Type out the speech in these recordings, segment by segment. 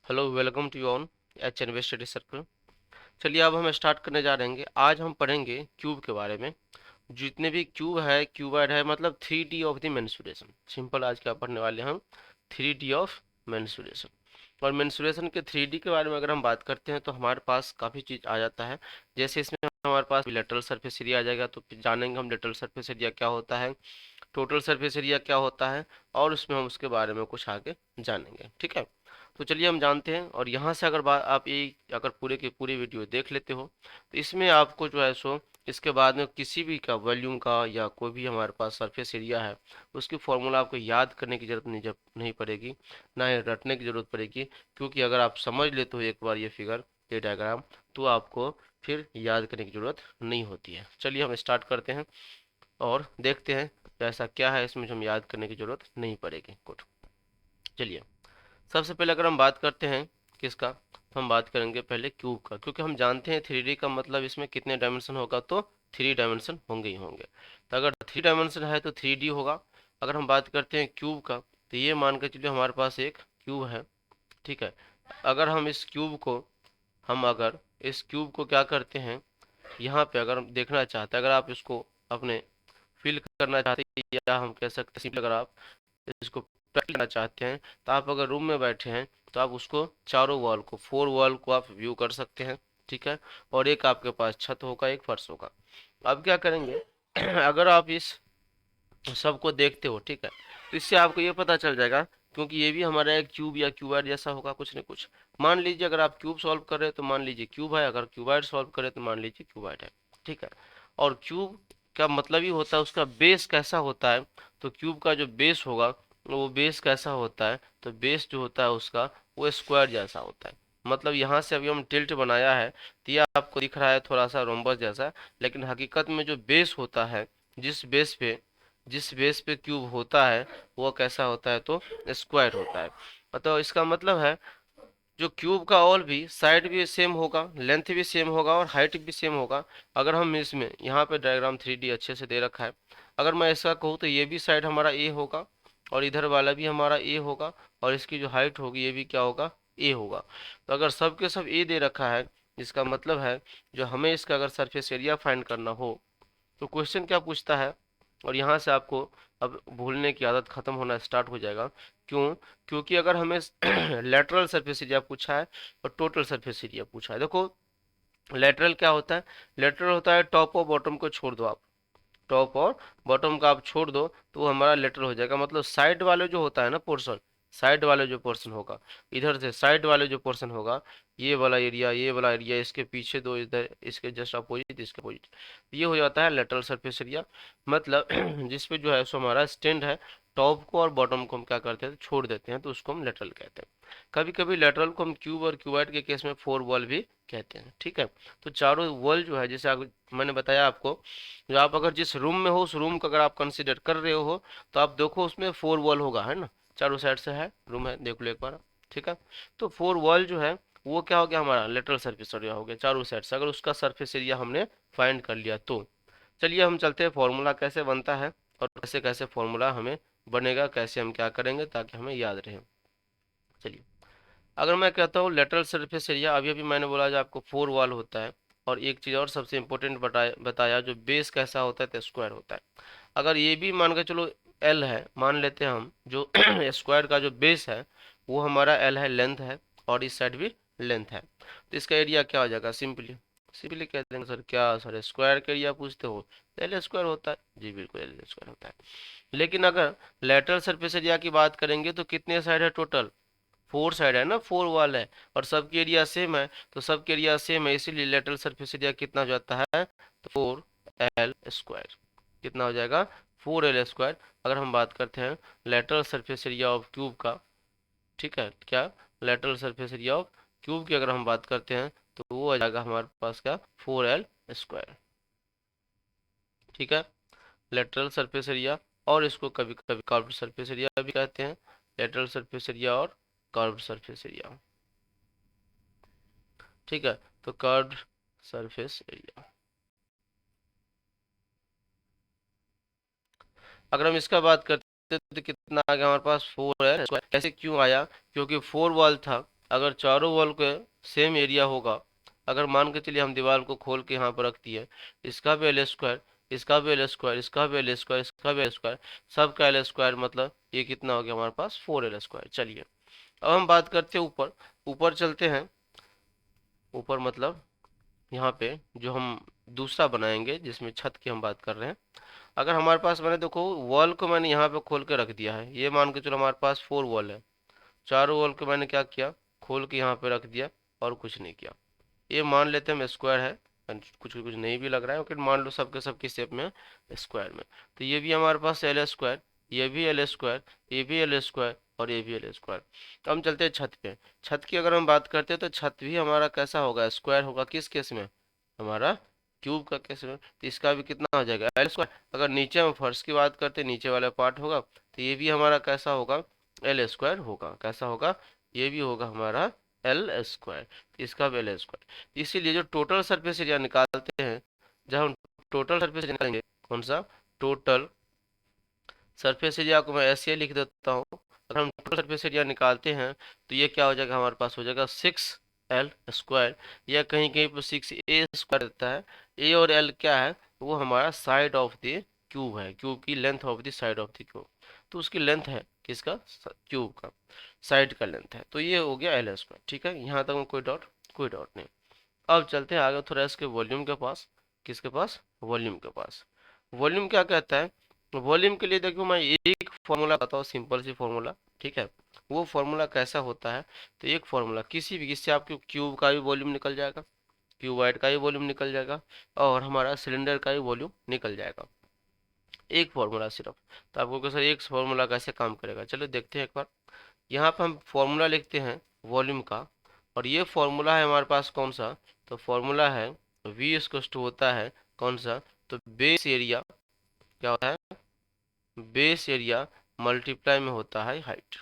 Hello, welcome to on H N study circle. चलिए अब हम स्टार्ट करने जा रहे हैं। आज हम पढ़ेंगे क्यूब के बारे में। जितने भी क्यूब है, क्यूबॉइड है, मतलब 3D of the mensuration. Simple आज क्या पढ़ने वाले हैं हम? 3D of mensuration. और मेंसुरेशन के 3D के बारे में अगर हम बात करते हैं तो हमारे पास काफ़ी चीज़ आ जाता है। जैसे इसमें हमारे पास लेटरल सरफेस एरिया आ जाएगा, तो फिर जानेंगे हम लेटरल सरफेस एरिया क्या होता है, टोटल सरफेस एरिया क्या होता है, और उसमें हम उसके बारे में कुछ आगे जानेंगे। ठीक है, तो चलिए हम जानते हैं। और यहाँ से अगर बात आप ये अगर पूरे की पूरी वीडियो देख लेते हो तो इसमें आपको जो है सो इसके बाद में किसी भी का वॉल्यूम का या कोई भी हमारे पास सरफेस एरिया है उसकी फॉर्मूला आपको याद करने की जरूरत नहीं पड़ेगी, ना ही रटने की जरूरत पड़ेगी। क्योंकि अगर आप समझ लेते हो एक बार ये फिगर, ये डायग्राम, तो आपको फिर याद करने की जरूरत नहीं होती है। चलिए हम स्टार्ट करते हैं और देखते हैं ऐसा क्या है इसमें जो हम याद करने की जरूरत नहीं पड़ेगी। गुड। चलिए सबसे पहले अगर हम बात करते हैं किसका, तो हम बात करेंगे पहले क्यूब का। क्योंकि हम जानते हैं 3D का मतलब इसमें कितने डायमेंशन होगा, तो 3 डायमेंशन होंगे ही होंगे। तो अगर 3 डायमेंशन है तो 3D होगा। अगर हम बात करते हैं क्यूब का, तो ये मान कर चलिए हमारे पास एक क्यूब है। ठीक है, अगर हम इस क्यूब को अगर इस क्यूब को क्या करते हैं, यहाँ पे अगर हम देखना चाहते हैं, अगर आप इसको अपने फील करना चाहते हैं, या हम कह सकते हैं सिंपल अगर आप इसको प्रैक्टिस करना चाहते हैं, तो आप अगर रूम में बैठे हैं तो आप उसको चारों वॉल को, 4 वॉल को आप व्यू कर सकते हैं। ठीक है, और एक आपके पास छत होगा, एक फर्श होगा। अब क्या करेंगे अगर आप इस सबको देखते हो, ठीक है, तो इससे आपको ये पता चल जाएगा, क्योंकि ये भी हमारा एक क्यूब या क्यूबॉइड जैसा होगा कुछ न कुछ। मान लीजिए अगर आप क्यूब सॉल्व कर रहे हैं तो मान लीजिए क्यूब है, अगर क्यूबॉइड सॉल्व करें तो मान लीजिए क्यूबॉइड है। ठीक है, और क्यूब का मतलब ही होता है उसका बेस कैसा होता है। तो क्यूब का जो बेस होगा वो बेस कैसा होता है, तो बेस जो होता है उसका वो स्क्वायर जैसा होता है। मतलब यहाँ से अभी हम टिल्ट बनाया है तो ये आपको दिख रहा है थोड़ा सा रोम्बस जैसा, लेकिन हकीकत में जो बेस होता है, जिस बेस पे जिस बेस पे क्यूब होता है वो कैसा होता है, तो स्क्वायर होता है। तो इसका मतलब है जो क्यूब का ऑल भी साइड भी सेम होगा, लेंथ भी सेम होगा और हाइट भी सेम होगा। अगर हम इसमें यहाँ पे डायग्राम 3D अच्छे से दे रखा है, अगर मैं ऐसा कहूँ तो ये भी साइड हमारा ए होगा और इधर वाला भी हमारा ए होगा, और इसकी जो हाइट होगी ये भी क्या होगा, ए होगा। तो अगर सब के सब ए दे रखा है, इसका मतलब है जो हमें इसका अगर सरफेस एरिया फाइंड करना हो तो क्वेश्चन क्या पूछता है, और यहाँ से आपको अब भूलने की आदत खत्म होना स्टार्ट हो जाएगा। क्यों? क्योंकि अगर हमें लेटरल सरफेस एरिया पूछा है और टोटल सरफेस एरिया पूछा है। देखो लेटरल क्या होता है, लेटरल होता है टॉप और बॉटम को छोड़ दो आप, टॉप और बॉटम का आप छोड़ दो तो वो हमारा लेटरल हो जाएगा। मतलब साइड वाले जो होता है ना पोर्शन, साइड वाले जो पोर्शन होगा, इधर से साइड वाले जो पोर्शन होगा, ये वाला एरिया, इसके पीछे दो, इधर इसके जस्ट अपोजिट, इसके अपोजिट, ये हो जाता है लेटरल सरफेस एरिया। मतलब जिसपे जो है सो हमारा स्टैंड है, टॉप को और बॉटम को हम क्या करते हैं, तो छोड़ देते हैं, तो उसको हम लेटरल कहते हैं। कभी कभी लेटरल को हम क्यूब और क्यूबॉइड के केस में 4 वॉल भी कहते हैं। ठीक है, तो चारों वॉल जो है, जैसे मैंने बताया आपको, जो आप अगर जिस रूम में हो उस रूम को अगर आप कंसीडर कर रहे हो तो आप देखो उसमें 4 वॉल होगा, है ना, चारों साइड से है रूम है, देख लो एक बार। ठीक है, तो 4 वॉल जो है वो क्या हो गया, हमारा लेटरल सरफेस एरिया हो गया चारों साइड से, अगर उसका सरफेस एरिया हमने फाइंड कर लिया तो। चलिए हम चलते हैं फॉर्मूला कैसे बनता है और कैसे कैसे फॉर्मूला हमें बनेगा, कैसे हम क्या करेंगे ताकि हमें याद रहे। चलिए, अगर मैं कहता हूँ लेटरल सरफेस एरिया, अभी अभी मैंने बोला जो आपको 4 वॉल होता है, और एक चीज़ और सबसे इम्पोर्टेंट बताया जो बेस कैसा होता है, तो स्क्वायर होता है। अगर ये भी मान के चलो एल है, मान लेते हैं हम जो स्क्वायर का जो बेस है वो हमारा एल है, लेंथ है, और इस साइड भी लेंथ है, तो इसका एरिया क्या हो जाएगा, सिंपली सिंपली कह देंगे सर क्या, सर स्क्वायर का एरिया पूछते हो, एल स्क्वायर होता है। जी बिल्कुल एल स्क्वायर होता है। लेकिन अगर लेटरल सरफेस एरिया की बात करेंगे तो कितने साइड है टोटल, 4 साइड है ना, 4 वॉल है, और सबकी एरिया सेम है, तो सबके एरिया सेम है, इसीलिए लेटरल सरफेस एरिया कितना हो जाता है, तो 4L स्क्वायर। कितना हो जाएगा, 4L स्क्वायर। अगर हम बात करते हैं lateral surface area of cube का, ठीक है, क्या lateral surface area of cube की अगर हम बात करते हैं तो वो आ जाएगा हमारे पास क्या, 4L स्क्वायर। ठीक है, लेटरल सरफेस एरिया, और इसको कभी कभी कर्व्ड सरफेस एरिया भी कहते हैं, लेटरल सरफेस एरिया और कर्व्ड सरफेस एरिया। ठीक है, तो कर्व्ड सरफेस एरिया, अगर हम इसका बात करते हैं तो कितना आ गया हमारे पास, 4L स्क्वायर। ऐसे क्यों आया, क्योंकि 4 वॉल था, अगर चारों वॉल के सेम एरिया होगा, अगर मान के चलिए हम दीवार को खोल के यहाँ पर रख दिए, इसका भी एल स्क्वायर, इसका भी एल स्क्वायर, इसका भी एल स्क्वायर, इसका भी एल स्क्वायर, सबका एल स्क्वायर, मतलब ये कितना हो गया हमारे पास 4 एल स्क्वायर। चलिए अब हम बात करते हैं ऊपर, ऊपर चलते हैं। ऊपर मतलब यहाँ पे जो हम दूसरा बनाएंगे जिसमें छत की हम बात कर रहे हैं, अगर हमारे पास, मैंने देखो वॉल को मैंने यहाँ पे खोल के रख दिया है, ये मान के चलो हमारे पास 4 वॉल है, चारों वॉल को मैंने क्या किया, खोल के यहाँ पे रख दिया और कुछ नहीं किया। ये मान लेते हैं हम स्क्वायर है, कुछ कुछ नहीं भी लग रहा है, लेकिन मान लो सबके सबकी शेप में स्क्वायर में। तो ये भी हमारे पास एल स्क्वायर, ये भी एल स्क्वायर, ये भी एल स्क्वायर और ये भी एल स्क्वायर। तो हम चलते हैं छत पे। छत की अगर हम बात करते हैं तो छत भी हमारा कैसा होगा, स्क्वायर होगा। किस केस में, हमारा क्यूब का केस में। तो इसका भी कितना हो जाएगा, एल स्क्वायर। अगर नीचे हम फर्श की बात करते हैं, नीचे वाला पार्ट होगा, तो ये भी हमारा कैसा होगा, एल स्क्वायर होगा। कैसा होगा, ये भी होगा हमारा एल स्क्वायर, इसका भी एल स्क्वायर। इसीलिए जो टोटल सरफेस एरिया निकालते हैं, जब हम टोटल सरफेस एरिया निकालेंगे, कौन सा, टोटल सरफेस एरिया को मैं ऐसे लिख देता हूँ। अगर हम टोटल सरफेस एरिया निकालते हैं तो ये क्या हो जाएगा, हमारे पास हो जाएगा 6 एल स्क्वायर, या कहीं कहीं पर 6 ए स्क्वायर देता है। ए और एल क्या है, वो हमारा साइड ऑफ द क्यूब है, क्यूब की length of the side of the cube. तो उसकी लेंथ है किसका, क्यूब का साइड का लेंथ है। तो ये हो गया एल स्क्वायर। ठीक है, यहाँ तक में कोई डाउट, कोई डाउट नहीं। अब चलते हैं आगे थोड़ा इसके वॉल्यूम के पास। किसके पास, वॉल्यूम के पास। वॉल्यूम क्या कहता है, वॉल्यूम के लिए देखो मैं एक फॉर्मूला बताता हूँ, सिंपल सी फॉर्मूला। ठीक है, वो फॉर्मूला कैसा होता है, तो एक फॉर्मूला किसी भी, इससे आपके क्यूब का भी वॉल्यूम निकल जाएगा, क्यूबॉइड का भी वॉल्यूम निकल जाएगा, और हमारा सिलेंडर का भी वॉल्यूम निकल जाएगा। एक फॉर्मूला सिर्फ। तो आपको कैसे एक फॉर्मूला कैसे काम करेगा, चलो देखते हैं एक बार। यहाँ पर हम फॉर्मूला लिखते हैं वॉल्यूम का, और ये फॉर्मूला है हमारे पास कौन सा, तो फॉर्मूला है वी इक्वल्स टू होता है कौन सा, तो बेस एरिया, क्या होता है, बेस एरिया मल्टीप्लाई में होता है हाइट।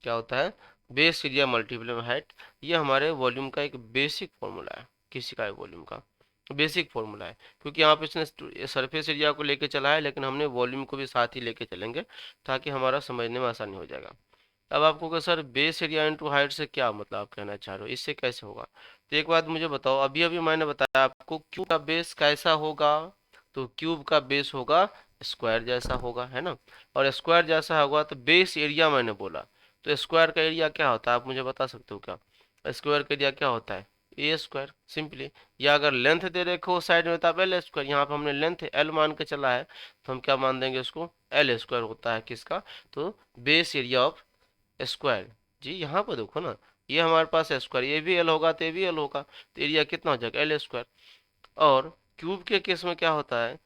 क्या होता है, बेस एरिया मल्टीप्लाई में हाइट। ये हमारे वॉल्यूम का एक बेसिक फॉर्मूला है, किसी का वॉल्यूम का बेसिक फॉर्मूला है, क्योंकि यहाँ पे इसने सरफेस एरिया को लेके चला है, लेकिन हमने वॉल्यूम को भी साथ ही लेके चलेंगे ताकि हमारा समझने में आसानी हो जाएगा। अब आपको क्या sir, base area into height से क्या मतलब आप कहना चाह रहे हो, इससे कैसे होगा। तो एक बात मुझे बताओ, अभी अभी मैंने बताया आपको क्यूब का बेस कैसा होगा, तो क्यूब का बेस होगा स्क्वायर जैसा होगा, है ना। और स्क्वायर जैसा होगा तो बेस एरिया मैंने बोला, तो स्क्वायर का एरिया क्या होता है, आप मुझे बता सकते हो क्या, स्क्वायर का एरिया क्या होता है, ए स्क्वायर सिंपली। या अगर लेंथ दे रखो साइड में तो आप एल स्क्वायर, यहाँ पे हमने लेंथ एल मान के चला है, तो हम क्या मान देंगे उसको, एल स्क्वायर होता है किसका, तो बेस एरिया ऑफ स्क्वायर। जी यहाँ पर देखो ना, ये हमारे पास स्क्वायर, ये भी एल होगा तो ये भी एल होगा, तो एरिया कितना हो जाएगा, एल स्क्वायर। और क्यूब के केस में क्या होता है,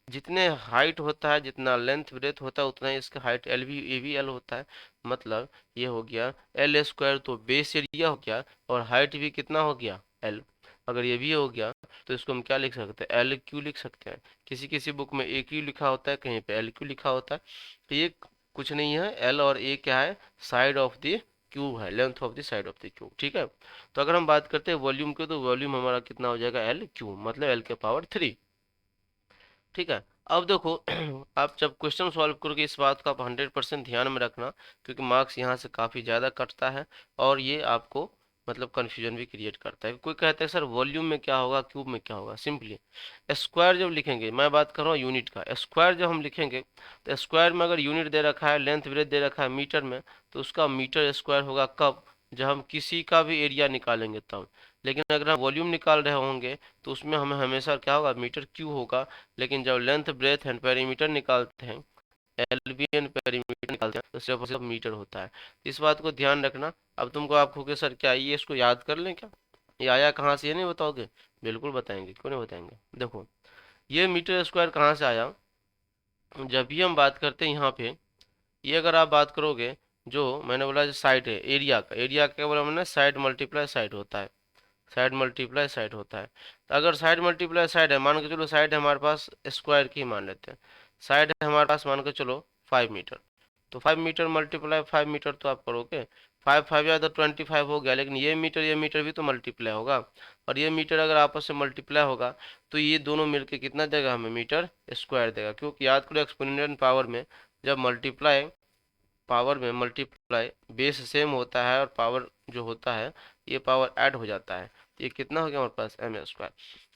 जितने हाइट होता है, जितना लेंथ ब्रेथ होता है, उतना ही इसका हाइट एल भी, ए भी एल होता है। मतलब ये हो गया एल स्क्वायर, तो बेस एरिया हो गया, और हाइट भी कितना हो गया, एल। अगर ये भी हो गया तो इसको हम क्या लिख सकते हैं, एल क्यू लिख सकते हैं। किसी किसी बुक में ए क्यू लिखा होता है, कहीं पे एल क्यू लिखा होता है। तो ये कुछ नहीं है, एल और ए क्या है, साइड ऑफ द क्यूब है, length of the side of the cube. ठीक है, तो अगर हम बात करते हैं वॉल्यूम की, तो वॉल्यूम हमारा कितना हो जाएगा, एल क्यूब, मतलब एल के पावर 3। ठीक है, अब देखो आप जब क्वेश्चन सॉल्व करोगे, इस बात को आप 100% ध्यान में रखना, क्योंकि मार्क्स यहाँ से काफ़ी ज़्यादा कटता है, और ये आपको मतलब कन्फ्यूजन भी क्रिएट करता है। कोई कहता है सर वॉल्यूम में क्या होगा, क्यूब में क्या होगा, सिंपली स्क्वायर जब लिखेंगे, मैं बात कर रहा हूँ यूनिट का, स्क्वायर जब हम लिखेंगे तो स्क्वायर में अगर यूनिट दे रखा है, लेंथ ब्रेथ दे रखा है मीटर में, तो उसका मीटर स्क्वायर होगा कब, जब हम किसी का भी एरिया निकालेंगे तब। लेकिन अगर हम वॉल्यूम निकाल रहे होंगे तो उसमें हमें हमेशा क्या होगा, मीटर क्यू होगा। लेकिन जब लेंथ ब्रेथ एंड पेरीमीटर निकालते हैं, एलबी एंड पेरीमीटर निकालते हैं, तो सिर्फ और सिर्फ मीटर होता है। इस बात को ध्यान रखना। अब तुमको आप कहोगे सर क्या ये इसको याद कर लें क्या, ये आया कहाँ से, ये नहीं बताओगे, बिल्कुल बताएंगे, क्यों नहीं बताएंगे। देखो ये मीटर स्क्वायर कहाँ से आया, जब भी हम बात करते हैं यहाँ पे, ये अगर आप बात करोगे, जो मैंने बोला जो साइड है एरिया का, एरिया क्या बोला मैंने, साइड मल्टीप्लाई साइड होता है, साइड मल्टीप्लाई साइड होता है। तो अगर साइड मल्टीप्लाई साइड है, मान के चलो साइड है हमारे पास, स्क्वायर की मान लेते हैं, साइड है हमारे पास मान के चलो 5 मीटर, तो 5 मीटर मल्टीप्लाई 5 मीटर तो आप करोगे, 5 5 या तो 25 हो गया, लेकिन ये मीटर भी तो मल्टीप्लाई होगा, और ये मीटर अगर आपस में मल्टीप्लाई होगा तो ये दोनों मिलके कितना देगा हमें, मीटर स्क्वायर देगा। क्योंकि याद करो एक्सपोनेंशियल पावर में जब मल्टीप्लाई पावर में मल्टीप्लाई, बेस सेम होता है और पावर जो होता है ये पावर ऐड हो जाता है, तो ये कितना हो गया हमारे पास एम स्क्वायर।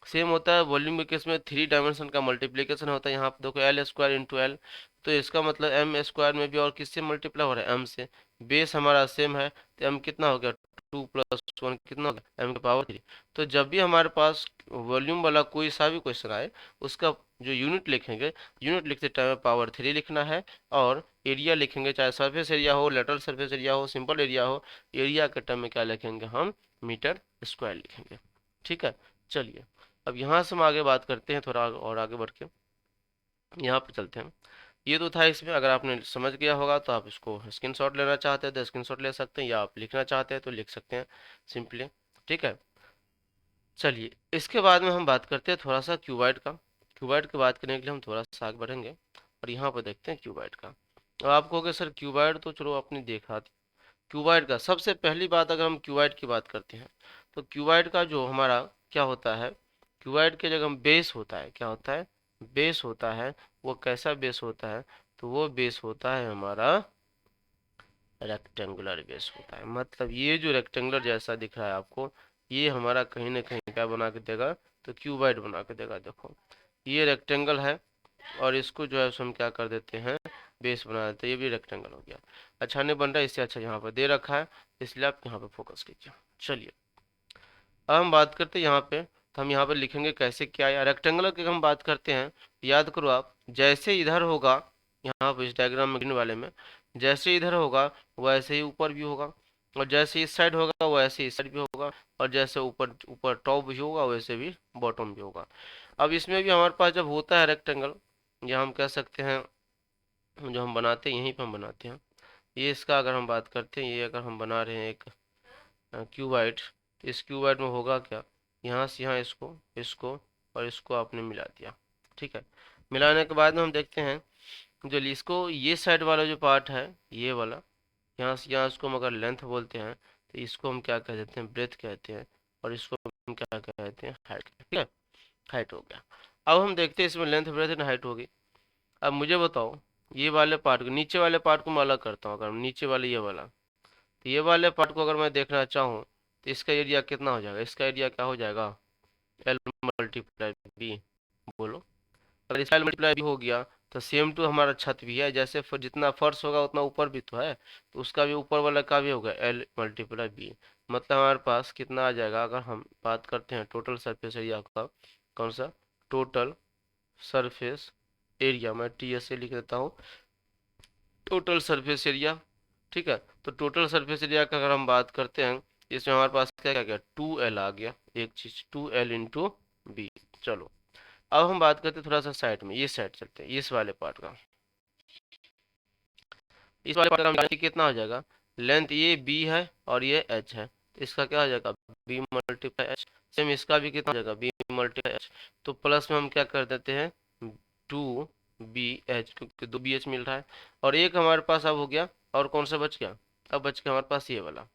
सेम होता है वॉल्यूम के केस में, 3 डायमेंशन का मल्टीप्लीकेशन होता है, यहाँ पे देखो एल स्क्वायर इंटू एल, तो इसका मतलब एम स्क्वायर में भी और किससे मल्टीप्लाई हो रहा है, एम से। बेस हमारा सेम है तो एम कितना हो गया, 2 + 1 कितना हो गया, एम की पावर 3। तो जब भी हमारे पास वॉल्यूम वाला कोई सा भी क्वेश्चन आए, उसका जो यूनिट लिखेंगे, यूनिट लिखते टाइम पावर 3 लिखना है, और एरिया लिखेंगे, चाहे सरफेस एरिया हो, लेटरल सरफेस एरिया हो, सिंपल एरिया हो, एरिया के टर्म में क्या लिखेंगे हम, मीटर स्क्वायर लिखेंगे। ठीक है, चलिए अब यहाँ से हम आगे बात करते हैं, थोड़ा और आगे बढ़ के यहाँ पे चलते हैं। ये तो था इसमें, अगर आपने समझ गया होगा तो आप इसको स्क्रीनशॉट लेना चाहते हैं तो स्क्रीनशॉट ले सकते हैं, या आप लिखना चाहते हैं तो लिख सकते हैं सिंपली। ठीक है, चलिए इसके बाद में हम बात करते हैं थोड़ा सा क्यूबाइड का। क्यूबाइड की बात करने के लिए हम थोड़ा सा आगे बढ़ेंगे, और यहाँ पर देखते हैं क्यूबाइड का। अब आप कहोगे सर क्यूबाइड तो चलो आपने देखा। क्यूबाइड का सबसे पहली बात, अगर हम क्यूबाइड की बात करते हैं तो क्यूबाइड का जो हमारा क्या होता है, क्यूबाइड के जगह बेस होता है, क्या होता है, बेस होता है। वो कैसा बेस होता है, तो वो बेस होता है हमारा रेक्टेंगुलर बेस होता है। मतलब ये जो रेक्टेंगुलर जैसा दिख रहा है आपको, ये हमारा कहीं ना कहीं क्या बना के देगा, तो क्यूबाइड बना के देगा। देखो ये रेक्टेंगल है, और इसको जो है हम क्या कर देते हैं, बेस बना देते हैं, ये भी रेक्टेंगल हो गया। अच्छा नहीं बन रहा है, इससे अच्छा यहाँ पर दे रखा है, इसलिए आप यहाँ पे फोकस कीजिए। चलिए अब हम बात करते हैं यहाँ पे, तो हम यहाँ पे लिखेंगे कैसे, क्या या रेक्टेंगुलर की हम बात करते हैं, याद करो आप, जैसे इधर होगा यहाँ पे इस डायग्राम में, ग्रीन वाले में, जैसे इधर होगा वैसे ही ऊपर भी होगा, और जैसे इस साइड होगा वैसे इस साइड भी होगा, और जैसे ऊपर ऊपर टॉप भी होगा वैसे भी बॉटम भी होगा। अब इसमें भी हमारे पास जब होता है रेक्टेंगल, या हम कह सकते हैं जो हम बनाते हैं यहीं पर हम बनाते हैं, ये इसका अगर हम बात करते हैं, ये अगर हम बना रहे हैं एक क्यूबाइड, तो इस क्यूबाइड में होगा क्या, यहाँ से यहाँ इसको इसको और इसको आपने मिला दिया। ठीक है, मिलाने के बाद में हम देखते हैं जो इसको, ये साइड वाला जो पार्ट है ये वाला, यहाँ से यहाँ इसको हम अगर लेंथ बोलते हैं, तो इसको हम क्या कह देते हैं, ब्रेथ कहते हैं, और इसको हम क्या कहते हैं, हाइट। ठीक है, हाइट हो गया। अब हम देखते हैं इसमें लेंथ ब्रेथ एंड हाइट होगी। अब मुझे बताओ, ये वाले पार्ट को, नीचे वाले पार्ट को मैं अलग करता हूँ, अगर नीचे वाले ये वाला, तो ये वाले पार्ट को अगर मैं देखना चाहूँ, तो इसका एरिया कितना हो जाएगा, इसका एरिया क्या हो जाएगा, एल मल्टीप्लाई बी। बोलो, अगर इसका एल मल्टीप्लाई बी हो गया, तो सेम टू हमारा छत भी है, जैसे जितना फर्श होगा उतना ऊपर भी तो है, तो उसका भी ऊपर वाला का भी होगा एल मल्टीप्लाई बी। मतलब हमारे पास कितना आ जाएगा, अगर हम बात करते हैं टोटल सरफेस एरिया का, कौन सा, टोटल सरफेस एरिया, मैं टी एस से लिख देता हूँ, टोटल सरफेस एरिया। ठीक है, तो टोटल सरफेस एरिया का अगर हम बात करते हैं, इसमें हमारे पास क्या क्या गया, 2L आ गया, एक चीज 2L इंटू बी। चलो अब हम बात करते हैं थोड़ा सा साइड में, ये साइड चलते हैं, इस वाले पार्ट का, इस वाले पार्ट का हम जानेंगे कितना हो जाएगा, लेंथ ये बी है और ये एच है, तो इसका क्या हो जाएगा, बी मल्टीप्लाई एच। सेम इसका भी कितना हो जाएगा, बी मल्टीप्लाई एच। तो प्लस में हम क्या कर देते हैं, 2BH, क्योंकि 2BH मिल रहा है, और एक हमारे पास अब हो गया, और कौन सा बच गया, अब बच गया हमारे पास ये वाला,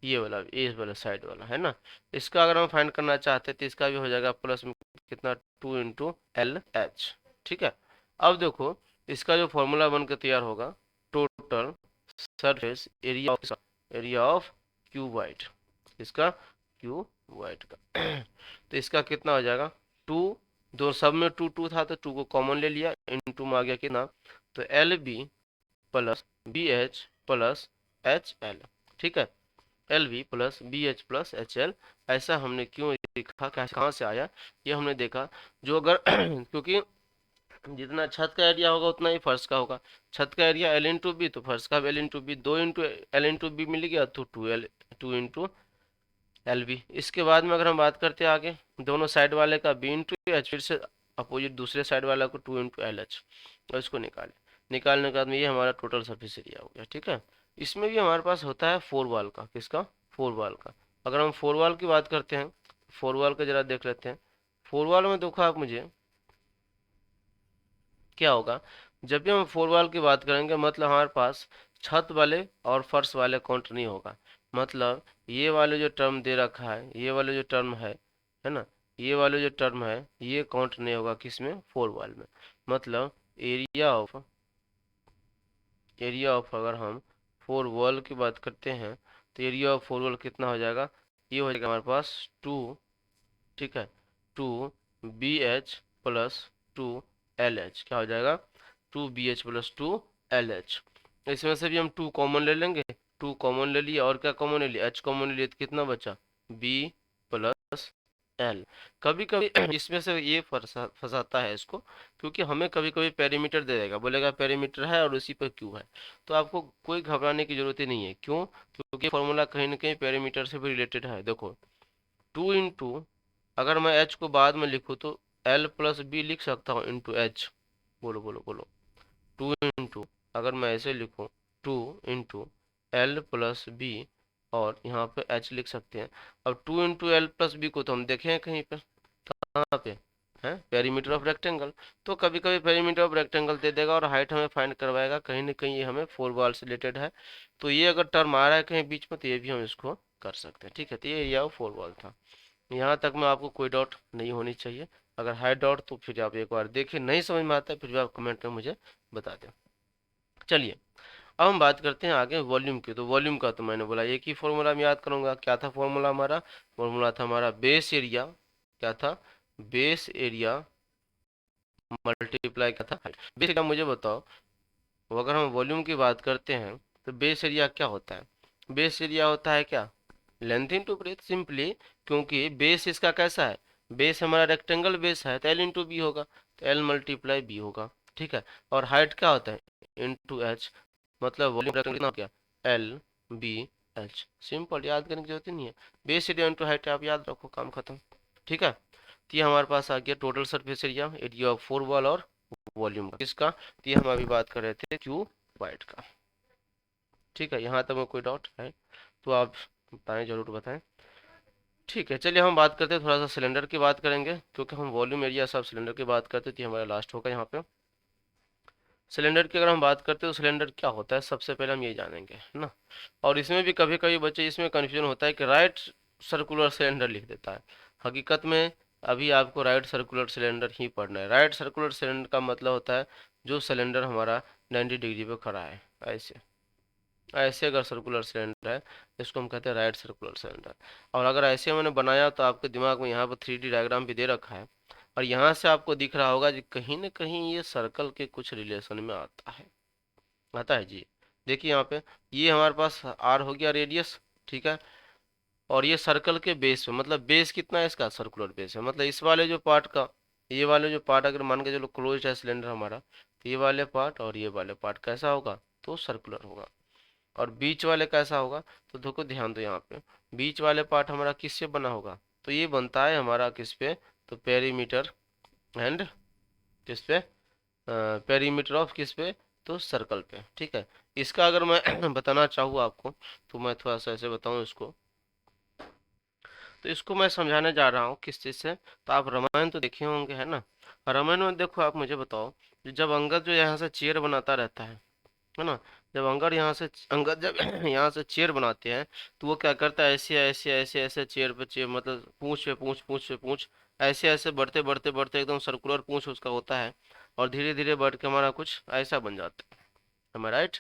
ये वाला साइड वाला है ना। इसका अगर हम फाइंड करना चाहते हैं तो इसका भी हो जाएगा प्लस में कितना, 2 × LH। ठीक है, अब देखो इसका जो फॉर्मूला बन के तैयार होगा, total surface area of cuboid, इसका क्यूबाइड का तो इसका कितना हो जाएगा, 2, दो सब में 2 था तो 2 को कॉमन ले लिया, इनटू में आ गया कितना, तो LB plus BH plus HL। ठीक है, LB plus BH plus HL, ऐसा हमने क्यों लिखा, कहाँ से आया, ये हमने देखा, जो अगर क्योंकि जितना छत का एरिया होगा उतना ही फर्श का होगा, छत का एरिया L इंटू बी, तो फर्श का भी L into B, 2 × L into B मिल गया, तो 2 × LB। इसके बाद में अगर हम बात करते हैं आगे, दोनों साइड वाले का B × H, फिर से अपोजिट दूसरे साइड वाला को 2 × LH, और इसको निकालने के बाद में ये हमारा टोटल सरफेस एरिया हो गया। ठीक है, इसमें भी हमारे पास होता है फोर वाल का, किसका, फोर वाल का। अगर हम फोर वाल की बात करते हैं, फोर वाल का जरा देख लेते हैं। फोर वाल में देखो आप मुझे क्या होगा, जब भी हम फोर वाल की बात करेंगे, मतलब हमारे पास छत वाले और फर्श वाले काउंट नहीं होगा। मतलब ये वाले जो टर्म दे रखा है, ये वाले जो टर्म है ना, ये वाले जो टर्म है ये काउंट नहीं होगा, किसमें, फोर वाल में। मतलब एरिया ऑफ, अगर हम 4 वॉल की बात करते हैं तो एरिया ऑफ 4 वॉल कितना हो जाएगा, ये हो जाएगा हमारे पास 2, ठीक है, 2BH प्लस 2LH, क्या हो जाएगा 2BH प्लस 2LH। इसमें से भी हम 2 कॉमन ले लेंगे, 2 कॉमन ले लिया और क्या कॉमन ले लिया, H कॉमन ले लिया, तो कितना बचा B प्लस L। कभी कभी इसमें से ये फंसाता है इसको, क्योंकि हमें कभी कभी पेरीमीटर दे देगा, बोलेगा पेरीमीटर है और उसी पर क्यू है, तो आपको कोई घबराने की जरूरत ही नहीं है। क्यों? क्योंकि फॉर्मूला कहीं ना कहीं पेरीमीटर से भी रिलेटेड है। देखो 2 इंटू, अगर मैं H को बाद में लिखूँ तो L प्लस बी लिख सकता हूँ इंटू H। बोलो बोलो बोलो, 2 इंटू, अगर मैं ऐसे लिखूँ 2 इंटू L प्लस बी, और यहाँ पे H लिख सकते हैं। अब 2 इंटू L प्लस बी को तो हम देखे हैं कहीं पे, कहाँ पे है, पेरीमीटर ऑफ रेक्टेंगल। तो कभी कभी पेरीमीटर ऑफ रेक्टेंगल दे देगा और हाइट हमें फाइंड करवाएगा, कहीं ना कहीं ये हमें 4 वॉल से रिलेटेड है। तो ये अगर टर्म आ रहा है कहीं बीच में तो ये भी हम इसको कर सकते हैं, ठीक है। तो ये एरिया ऑफ 4 वॉल था। यहाँ तक में आपको कोई डाउट नहीं होनी चाहिए। अगर है डाउट तो फिर आप एक बार देखिए, नहीं समझ में आता है फिर भी आप कमेंट में मुझे बता दें। चलिए अब हम बात करते हैं आगे वॉल्यूम की। तो वॉल्यूम का तो मैंने बोला एक ही फॉर्मूला में याद करूंगा, क्या था फॉर्मूला हमारा, फॉर्मूला था हमारा बेस एरिया, क्या था, बेस एरिया मल्टीप्लाई क्या था हाइट। बेस एरिया मुझे बताओ, अगर हम वॉल्यूम की बात करते हैं तो बेस एरिया क्या होता है, बेस एरिया होता है क्या, लेंथ इंटू ब्रेथ सिंपली, क्योंकि बेस इसका कैसा है, बेस हमारा रेक्टेंगल बेस है तो L इंटू बी होगा, तो L मल्टीप्लाई बी होगा, ठीक है। और हाइट क्या होता है इंटू एच, मतलब वॉल्यूम रेक्टेंगल कितना हो गया LBH। सिंपल, याद करने की जरूरत ही नहीं है, बेस एरिया इंटू हाइट आप याद रखो, काम खत्म, ठीक है। तो ये हमारे पास आ गया total surface area, area of 4 wall और वॉल्यूम का, किसका, तो ये हम अभी बात कर रहे थे क्यू वाइट का, ठीक है। यहाँ तक में कोई डाउट है तो आप बताएं, जरूर बताएं, ठीक है। चलिए हम बात करते हैं थोड़ा सा सिलेंडर की बात करेंगे, क्योंकि हम वॉल्यूम एरिया सब सिलेंडर की बात करते थे, हमारा लास्ट होगा यहाँ पे। सिलेंडर की अगर हम बात करते हैं तो सिलेंडर क्या होता है सबसे पहले हम ये जानेंगे, है ना। और इसमें भी कभी कभी बच्चे इसमें कन्फ्यूजन होता है कि राइट सर्कुलर सिलेंडर लिख देता है। हकीकत में अभी आपको राइट सर्कुलर सिलेंडर ही पढ़ना है। राइट सर्कुलर सिलेंडर का मतलब होता है जो सिलेंडर हमारा 90 डिग्री पे खड़ा है, ऐसे ऐसे अगर सर्कुलर सिलेंडर है इसको हम कहते हैं राइट सर्कुलर सिलेंडर। और अगर ऐसे मैंने बनाया तो आपके दिमाग में यहाँ पर 3D डायग्राम भी दे रखा है, और यहाँ से आपको दिख रहा होगा कि कहीं ना कहीं ये सर्कल के कुछ रिलेशन में आता है, आता है जी। देखिए यहाँ पे ये हमारे पास आर हो गया रेडियस, ठीक है। और ये सर्कल के बेस पे, मतलब बेस कितना है इसका, सर्कुलर बेस है, मतलब इस वाले जो पार्ट का, ये वाले जो पार्ट अगर मान के चलो क्लोज है सिलेंडर हमारा, तो ये वाले पार्ट और ये वाले पार्ट कैसा होगा, तो सर्कुलर होगा। और बीच वाले कैसा होगा, तो देखो ध्यान दो यहाँ पे, बीच वाले पार्ट हमारा किससे बना होगा, तो ये बनता है हमारा किस पे, तो पेरीमीटर एंड किस पे, पेरीमीटर ऑफ किस पे, तो सर्कल पे, ठीक है। इसका अगर मैं बताना चाहूँ आपको तो मैं थोड़ा सा ऐसे बताऊँ इसको, तो इसको मैं समझाने जा रहा हूँ किस चीज़ से। तो आप रामायण तो देखे होंगे, है ना। रामायण में देखो आप मुझे बताओ, जब अंगद जो यहाँ से चेयर बनाता रहता है ना, जब अंगद जब यहाँ से चेयर बनाते हैं तो वो क्या करता है, ऐसे ऐसे ऐसे ऐसे चेयर पे चेयर, मतलब पूंछ पे पूंछ, पूंछ पे पूंछ, ऐसे ऐसे बढ़ते बढ़ते बढ़ते एकदम सर्कुलर पूंछ उसका होता है, और धीरे धीरे बढ़ के हमारा कुछ ऐसा बन जाता है। am I right?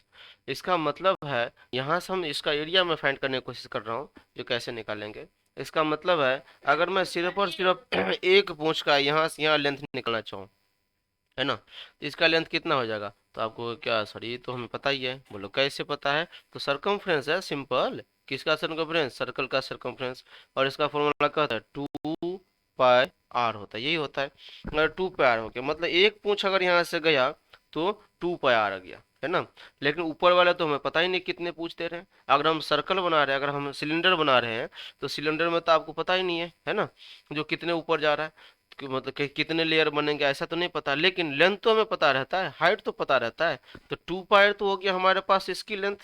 इसका मतलब है यहाँ से हम इसका एरिया में फाइंड करने की कोशिश कर रहा हूँ, जो कैसे निकालेंगे। इसका मतलब है अगर मैं सिर्फ और सिर्फ एक पूंछ का यहाँ से यहाँ लेंथ निकालना चाहूँ, है ना, तो इसका लेंथ कितना हो जाएगा, तो आपको क्या, सॉरी, ये तो हमें पता ही है। बोलो कैसे पता है, तो सरकमफ्रेंस है, सिंपल। किसका सरकमफ्रेंस, सर्कल का सरकमफ्रेंस। और इसका फॉर्मूला क्या होता है, 2πr होता है, यही होता है। अगर 2πr हो गया मतलब एक पूंछ अगर यहाँ से गया तो 2πr आ गया, है ना। लेकिन ऊपर वाला तो हमें पता ही नहीं कितने पूछ दे रहे हैं। अगर हम सर्कल बना रहे हैं, अगर हम सिलेंडर बना रहे हैं, तो सिलेंडर में तो आपको पता ही नहीं है ना, जो कितने ऊपर जा रहा है, मतलब कितने लेयर बनेंगे ऐसा तो नहीं पता, लेकिन लेंथ तो हमें पता रहता है, हाइट तो पता रहता है। तो 2π तो हो गया हमारे पास इसकी लेंथ,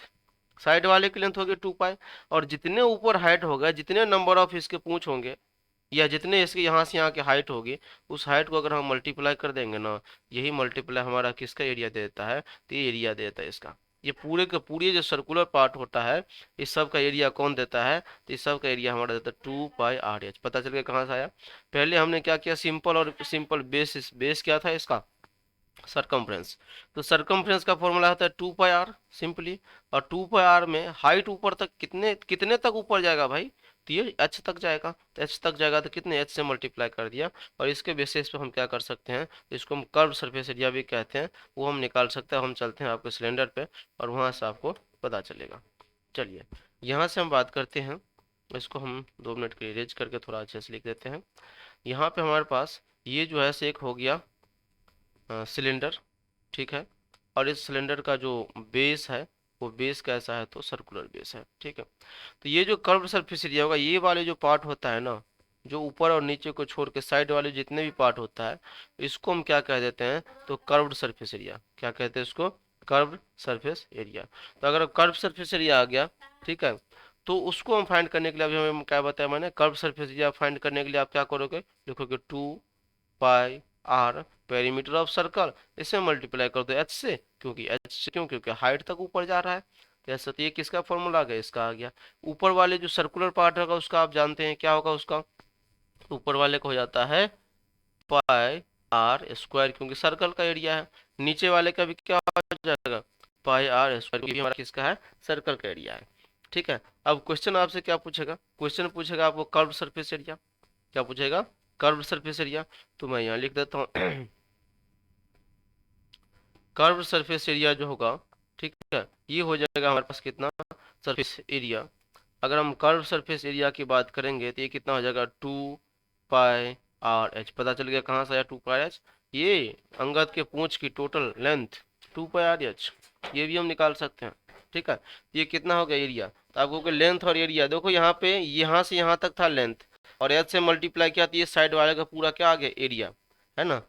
साइड वाले की लेंथ हो गई 2π। और जितने ऊपर हाइट होगा, जितने नंबर ऑफ इसके पूंछ होंगे, या जितने इसके यहाँ से यहाँ की हाइट होगी, उस हाइट को अगर हम मल्टीप्लाई कर देंगे ना, यही मल्टीप्लाई हमारा किसका एरिया दे देता है, तो ये एरिया दे देता है इसका। ये पूरे का पूरे जो सर्कुलर पार्ट होता है, इस सब का एरिया कौन देता है, तो इस सब का एरिया हमारा देता है 2πr। पता चल गया कहाँ से आया। पहले हमने क्या किया, सिंपल और सिंपल बेस, बेस क्या था इसका, सरकमफ्रेंस। तो सरकमफ्रेंस का फॉर्मूला होता है 2 पाई आर सिंपली। और 2 पाई आर में हाइट ऊपर तक कितने कितने तक ऊपर जाएगा भाई, तो ये एच तक जाएगा। तो एच तक जाएगा तो कितने, एच से मल्टीप्लाई कर दिया। और इसके बेसिस पे हम क्या कर सकते हैं, इसको हम कर्व सरफेस एरिया भी कहते हैं, वो हम निकाल सकते हैं। हम चलते हैं आपके सिलेंडर पे और वहां से आपको पता चलेगा। चलिए यहाँ से हम बात करते हैं, इसको हम 2 मिनट के लिए इरेज करके थोड़ा अच्छे से लिख देते हैं। यहाँ पे हमारे पास ये जो है से एक हो गया सिलेंडर, ठीक है। और इस सिलेंडर का जो बेस है वो बेस कैसा है, तो सर्कुलर बेस है, ठीक है। तो ये जो कर्व सरफेस एरिया होगा, ये वाले जो पार्ट होता है ना, जो ऊपर और नीचे को छोड़ के साइड वाले जितने भी पार्ट होता है, इसको हम क्या कह देते हैं, तो कर्व्ड सरफेस एरिया। क्या कहते हैं इसको, कर्व्ड सरफेस एरिया। तो अगर कर्व सरफेस एरिया आ गया, ठीक है, तो उसको हम फाइंड करने के लिए, अभी हमें क्या बताया मैंने, कर्व सरफेस एरिया फाइंड करने के लिए आप क्या करोगे, लिखोगे 2 pi are perimeter of circle, इसे मल्टीप्लाई कर दो एच से, क्योंकि एच से क्यों, क्योंकि हाइट तक ऊपर जा रहा है। तो ऐसा, तो ये किसका फॉर्मूला आ गया, इसका आ गया। ऊपर वाले जो सर्कुलर पार्ट होगा उसका आप जानते हैं क्या होगा उसका, ऊपर वाले का हो जाता है पाई आर स्क्वायर, क्योंकि सर्कल का एरिया है। नीचे वाले का भी क्या हो जाएगा, पाई आर स्क्वायर, क्योंकि हमारा किसका है, सर्कल का एरिया है, ठीक है। अब क्वेश्चन आपसे क्या पूछेगा, क्वेश्चन पूछेगा आपको कर्व सरफेस एरिया। क्या पूछेगा, कर्व सरफेस एरिया। तो मैं यहाँ लिख देता हूँ कर्व सरफेस एरिया जो होगा, ठीक है, ये हो जाएगा हमारे पास कितना, सरफेस एरिया। अगर हम कर्व सरफेस एरिया की बात करेंगे तो ये कितना हो जाएगा, 2 पाई आर एच। पता चल गया कहाँ से आया 2 पाई एच, ये अंगद के पूंछ की total length 2 pi R H, ये भी हम निकाल सकते हैं, ठीक है। ये कितना हो गया एरिया, तो आपको लेंथ और एरिया देखो, यहाँ पे यहाँ से यहाँ तक था लेंथ, और एच से मल्टीप्लाई किया तो ये साइड वाले का पूरा क्या आ गया, एरिया, है ना।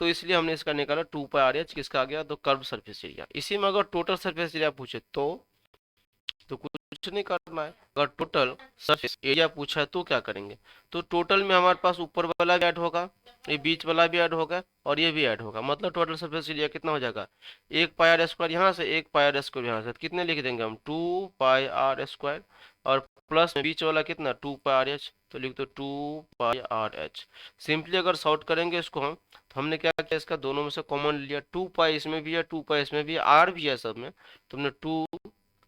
तो इसलिए हमने इसका निकाला 2 पाई आर एच, किसका आ गया, तो कर्व सरफेस एरिया। इसी में अगर टोटल सरफेस एरिया पूछे तो कुछ नहीं करना है। अगर टोटल सरफेस एरिया पूछा है तो क्या करेंगे, तो टोटल में हमारे पास ऊपर वाला भी ऐड होगा, ये बीच वाला भी ऐड होगा, और ये भी ऐड होगा, मतलब टोटल सरफेस एरिया कितना हो जाएगा, 1 पाई आर स्क्वायर यहाँ से, 1 पाई आर स्क्वायर यहाँ से, तो कितने लिख देंगे हम, 2 पाई आर स्क्वायर, और प्लस में बीच वाला कितना, 2 पाई आर एच, तो लिख दो 2 पाई आर एच। सिंपली अगर शॉर्ट करेंगे इसको हम, तो हमने क्या किया, इसका दोनों में से कॉमन लिया, 2 पाई इसमें भी है, 2 पाई इसमें भी है, आर भी है सब में, तो हमने 2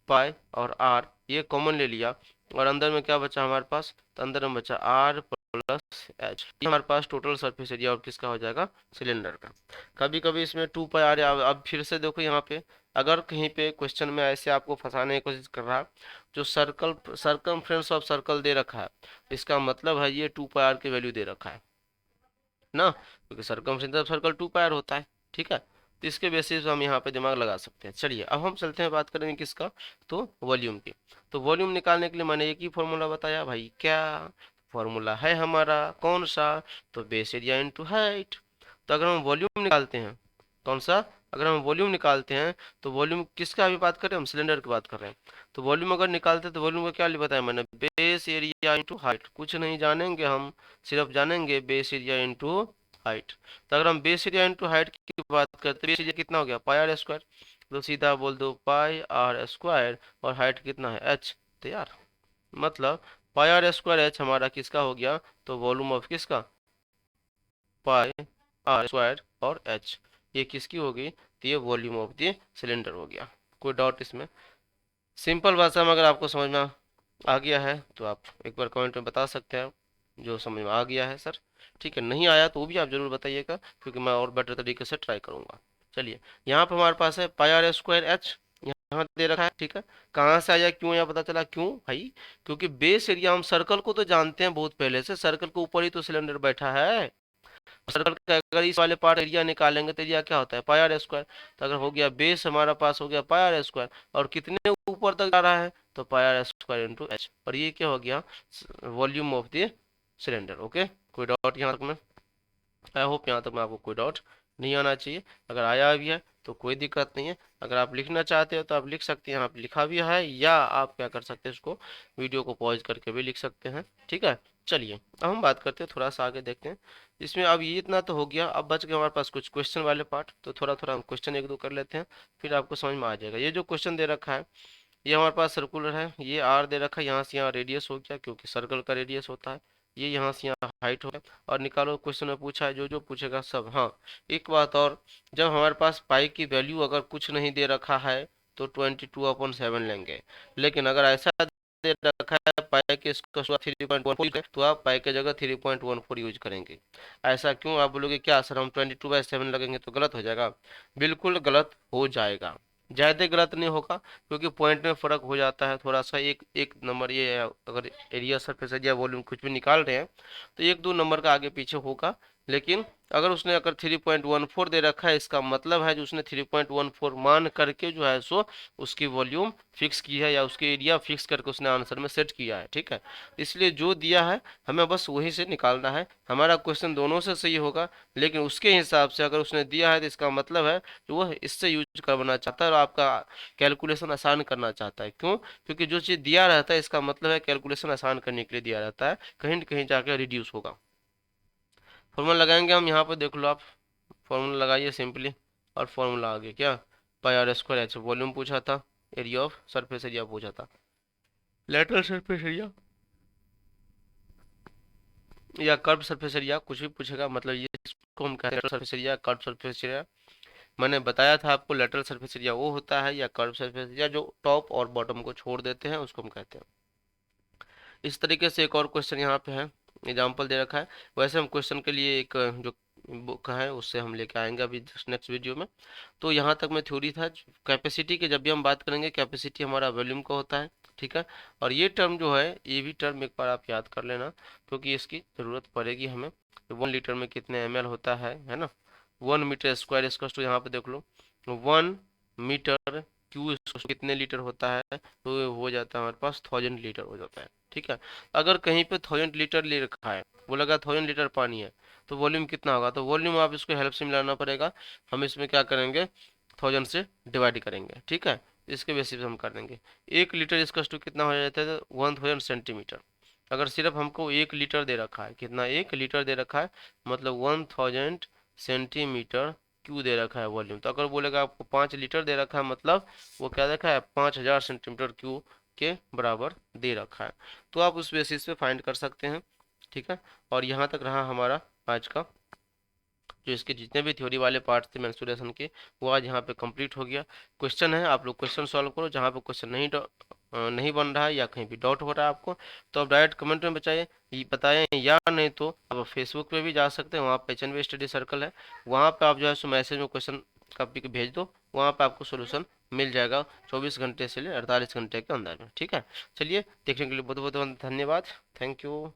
पाई और आर ये कॉमन ले लिया। और अंदर में क्या बचा हमारे पास, तो अंदर में बचा आर प्लस एच, ये हमारे पास टोटल सरफेस एरिया और किसका हो जाएगा, सिलेंडर का। कभी कभी इसमें 2 पाई आर, अब फिर से देखो यहाँ पे, अगर कहीं पे क्वेश्चन में ऐसे आपको फंसाने की कोशिश कर रहा है, जो सर्कल सरकमफ्रेंस ऑफ सर्कल दे रखा है, इसका मतलब है ये 2 पाई आर की वैल्यू दे रखा है ना, क्योंकि circumference of circle 2 pi R होता है, ठीक है। तो इसके बेसिस पे हम यहाँ पे दिमाग लगा सकते हैं। चलिए अब हम चलते हैं, बात करेंगे किसका, तो वॉल्यूम की। तो वॉल्यूम निकालने के लिए मैंने एक ही फॉर्मूला बताया भाई, क्या फॉर्मूला है हमारा, कौन सा, तो बेस एरिया इंटू हाइट। तो अगर हम वॉल्यूम निकालते हैं, कौन सा, अगर हम वॉल्यूम निकालते हैं, तो वॉल्यूम किसका अभी बात कर रहे हैं, हम सिलेंडर की बात कर रहे हैं। तो वॉल्यूम अगर निकालते हैं तो वॉल्यूम का क्या बताया मैंने, बेस एरिया इंटू हाइट, कुछ नहीं जानेंगे हम, सिर्फ जानेंगे बेस एरिया इंटू हाइट। तो अगर हम बेस एरिया इंटू हाइट की बात करते हैं, बेस एरिया कितना हो गया, पाई आर स्क्वायर, तो सीधा बोल दो पाई आर स्क्वायर, और हाइट कितना है, एच। तो यार मतलब पाई आर स्क्वायर एच हमारा किसका हो गया, तो वॉल्यूम ऑफ किसका, पाई आर स्क्वायर और एच, ये किसकी होगी, तो ये वॉल्यूम ऑफ द सिलेंडर हो गया। कोई डाउट इसमें, सिंपल भाषा में अगर आपको समझ में आ गया है तो आप एक बार कमेंट में बता सकते हैं जो समझ में आ गया है सर, ठीक है। नहीं आया तो वो भी आप जरूर बताइएगा, क्योंकि मैं और बेटर तरीके से ट्राई करूंगा। चलिए यहाँ पे हमारे पास है पाई आर स्क्वायर एच, यहाँ दे रखा है, ठीक है। कहाँ से आया, क्यों यहाँ पता चला, क्यों भाई, क्योंकि बेस एरिया हम सर्कल को तो जानते हैं बहुत पहले से, सर्कल के ऊपर ही तो सिलेंडर बैठा है। सर्कल का अगर इस वाले पार्ट एरिया निकालेंगे तो एरिया क्या होता है, पाई आर स्क्वायर। तो अगर हो गया बेस हमारा पास हो गया पाई आर स्क्वायर, और कितने ऊपर तक जा रहा है, तो पाई आर स्क्वायर इंटू एच, और ये क्या हो गया, volume of the cylinder. Okay, कोई डाउट यहाँ तक में, आई होप यहाँ तक में आपको कोई डाउट नहीं आना चाहिए। अगर आया भी है तो कोई दिक्कत नहीं है, अगर आप लिखना चाहते हो तो आप लिख सकते हैं, यहाँ पे लिखा भी है, या आप क्या कर सकते हैं, इसको वीडियो को पॉज करके भी लिख सकते हैं, ठीक है। चलिए अब हम बात करते हैं, थोड़ा सा आगे देखते हैं। इसमें अब ये इतना तो हो गया, अब बच गया हमारे पास कुछ क्वेश्चन वाले पार्ट, तो थोड़ा थोड़ा हम क्वेश्चन एक दो कर लेते हैं, फिर आपको समझ में आ जाएगा। ये जो क्वेश्चन दे रखा है, ये हमारे पास सर्कुलर है, ये आर दे रखा है, यहाँ से यहाँ रेडियस हो गया, क्योंकि सर्कल का रेडियस होता है, ये यहाँ से यहाँ हाइट हो गया, और निकालो। क्वेश्चन में पूछा है जो जो पूछेगा सब। हाँ, एक बात और, जब हमारे पास पाई की वैल्यू अगर कुछ नहीं दे रखा है तो 22/7 लेंगे, लेकिन अगर ऐसा दे रखा है पाई के स्क्वायर 3.14 तो आप पाई की जगह 3.14 यूज करेंगे। ऐसा क्यों, आप बोलोगे क्या सर हम 22/7 लगेंगे तो गलत हो जाएगा? बिल्कुल गलत हो जाएगा, ज्यादा गलत नहीं होगा, क्योंकि पॉइंट में फर्क हो जाता है थोड़ा सा। एक एक नंबर ये है, अगर एरिया सरफेस एरिया वॉल्यूम कुछ भी निकाल रहे हैं तो एक दो नंबर का आगे पीछे होगा। लेकिन अगर 3.14 दे रखा है, इसका मतलब है जो उसने 3.14 मान करके जो है सो उसकी वॉल्यूम फिक्स की है, या उसके एरिया फिक्स करके उसने आंसर में सेट किया है। ठीक है, इसलिए जो दिया है हमें बस वही से निकालना है। हमारा क्वेश्चन दोनों से सही होगा, लेकिन उसके हिसाब से अगर उसने दिया है तो इसका मतलब है कि वो इससे यूज करवाना चाहता है और आपका कैलकुलेशन आसान करना चाहता है। क्यों? क्योंकि जो चीज़ दिया रहता है इसका मतलब है कैलकुलेशन आसान करने के लिए दिया रहता है, कहीं न कहीं जाकर रिड्यूस होगा। फॉर्मूला लगाएंगे हम यहाँ पे, देख लो आप। फॉर्मूला लगाइए सिंपली, और फॉर्मूला आ गया क्या, पाई आर स्क्वायर एच। वॉल्यूम पूछा था, एरिया ऑफ सरफेस एरिया पूछा था, लेटरल सरफेस एरिया या कर्व सरफेस एरिया, कुछ भी पूछेगा, मतलब ये इसको हम कहते हैं lateral surface area, curve surface area. मैंने बताया था आपको लेटरल सरफेस एरिया वो होता है, या कर्व सरफेस एरिया जो टॉप और बॉटम को छोड़ देते हैं उसको हम कहते हैं। इस तरीके से एक और क्वेश्चन यहाँ पे है, एग्जाम्पल दे रखा है। वैसे हम क्वेश्चन के लिए एक जो बुक है उससे हम लेके आएंगे अभी जस्ट नेक्स्ट वीडियो में। तो यहाँ तक में थ्योरी था कैपेसिटी की। जब भी हम बात करेंगे कैपेसिटी हमारा वॉल्यूम का होता है, ठीक है। और ये टर्म जो है, ये भी टर्म एक बार आप याद कर लेना, क्योंकि इसकी ज़रूरत पड़ेगी हमें। 1 लीटर में कितने ml होता है ना। 1 मीटर स्क्वायर इसका तो यहाँ पे देख लो, 1 मीटर क्यू कितने लीटर होता है, तो ये हो जाता है हमारे पास 1000 लीटर हो जाता है। ठीक है, अगर कहीं पे 1000 लीटर ले रखा है, वो लगा 1000 लीटर पानी है, तो वॉल्यूम कितना होगा, तो वॉल्यूम आप इसको हेल्प से मिलाना पड़ेगा। हम इसमें क्या करेंगे, 1000 से डिवाइड करेंगे। ठीक है, इसके बेसिस पे हम कर देंगे। 1 लीटर इसका कितना हो जाता है, 1000 सेंटीमीटर। अगर सिर्फ हमको 1 लीटर दे रखा है, कितना, 1 लीटर दे रखा है, मतलब 1000 सेंटीमीटर क्यू दे रखा है वॉल्यूम। तो अगर बोलेगा आपको 5 लीटर दे रखा है, मतलब वो क्या देखा है, 5000 सेंटीमीटर क्यू के बराबर दे रखा है। तो आप उस बेसिस पे फाइंड कर सकते हैं। ठीक है, और यहाँ तक रहा हमारा आज का, जो इसके जितने भी थ्योरी वाले पार्ट्स थे मेंस्ट्रुएशन के, वो आज यहाँ पे कंप्लीट हो गया। क्वेश्चन है, आप लोग क्वेश्चन सॉल्व करो। जहाँ पे क्वेश्चन नहीं बन रहा है या कहीं भी डाउट हो रहा है आपको, तो आप डायरेक्ट कमेंट में बताएं, या नहीं तो आप फेसबुक पे भी जा सकते हैं, वहाँ पे एचएनवी स्टडी सर्कल है, वहाँ पे आप जो है सो मैसेज में क्वेश्चन का पिक भेज दो, वहाँ पे आपको सोल्यूशन मिल जाएगा 24 घंटे से ले 48 घंटे के अंदर में। ठीक है, चलिए देखने के लिए बहुत बहुत धन्यवाद, थैंक यू।